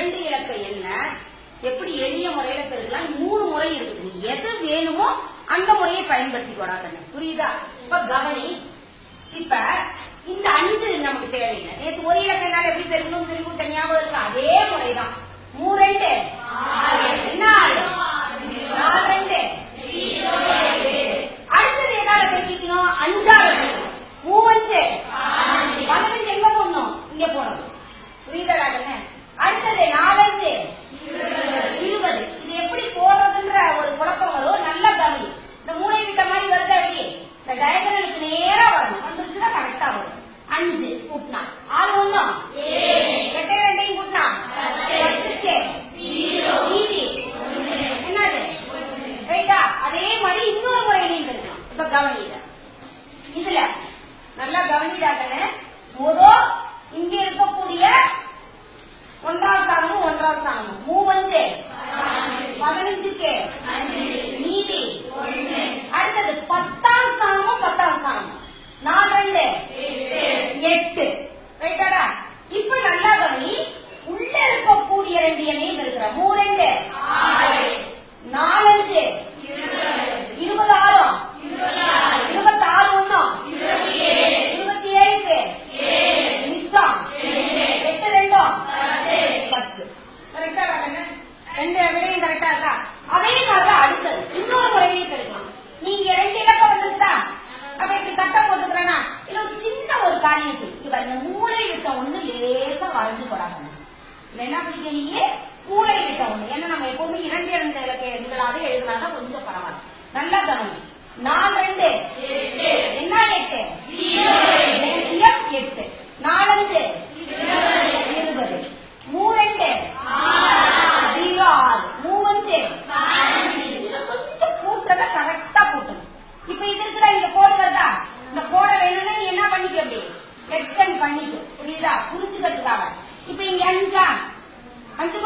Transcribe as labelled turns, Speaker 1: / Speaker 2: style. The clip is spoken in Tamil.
Speaker 1: 2 இலக்க எண்ண எப்படி எளிய முறையில பெருக்கலாம் 3 முறை இருக்குது. நீ எது வேணுமோ அந்த முறையை பயன்படுத்தி கொடாது. புரியுதா? இப்ப கவனி, இப்ப இந்த 5 நமக்கு தேவையில்லை. நேற்று ஒரு இலக்க எண்ணால எப்படி பெருக்கணும் சொல்லி கொடுத்த ஞாபகம் இருக்கு. அதே முறைதான். 3 2 என்ன 4 2 அடுத்தது என்னால பெருக்கிக்கணும் 5 3 5 15 எங்க போடணும்? இங்க போடணும். புரியுதா? அடுத்தது 4 5 20. இது எப்படி போடுறதுன்ற ஒரு குழப்பம் வரும். நல்ல கவனி. இந்த மூளை விட்ட மாதிரி வருது. அப்படி இந்த டயகனலுக்கு நேரா வரணும். வந்துருச்சுன்னா கரெக்டா வரும். 5 கூட்டினா 6 1 8 2 கூட்டினா 10 மீதி என்னது? ரைட்டா? அதே மாதிரி இன்னொரு முறையிலையும் இருக்கலாம். இப்ப கவனிங்க, இதுல நல்லா கவனிடாக்கன்னு முதல் இங்க இருக்கக்கூடிய 1ஆவது ஸ்தானமும் 1ஆவது ஸ்தானமும் 3 5 15க்கு மீதி. அடுத்தது 10ஆவது ஸ்தானமும் 10ஆவது ஸ்தானமும் 4 2 8. ரைட்டாடா? இப்ப நல்லா கவனி, உள்ள இருக்கக்கூடிய 2 எண்ணையும் இருக்கிற 3 2 4 5 26 26 1 27க்கு மிச்சம் 8 2 10. கரெக்டா? 2 விடையும் கரெக்டா இருக்கா? அதே மாதிரி அடுத்தது இன்னொரு முறையிலேயே பெருக்கலாம். நீங்க 2 இலக்கம் வந்துருச்சுதா? அப்ப இப்படி கட்டம் போட்டுக்கிறேன்னா இது ஒரு சின்ன ஒரு காரியம் செய்யும். பாருங்க, மூளை விட்ட ஒண்ணு லேசா வரைஞ்சு போடாங்க. என்ன பிடிக்கலையே மூளை விட்ட ஒண்ணு. ஏன்னா நம்ம எப்பவுமே 2 2 இலக்க எண்களாக எழுதினாதான் கொஞ்சம் பரவாயில்ல. நல்லா கவனி. 4 2 என்ன 8 8 4 5 20 3 2 0 கொஞ்சம் கூட்டத்தை கரெக்டா கூட்டணும். இப்ப இது இருக்கிற இந்த கோடு வருதா? இந்த கோடை வேணும்னா நீ என்ன பண்ணிக்க, அப்படி எக்ஸ்டெண்ட் பண்ணிக்க. புரியுதா? புரிஞ்சுக்கிறதுக்காக. இப்ப இங்க 5 5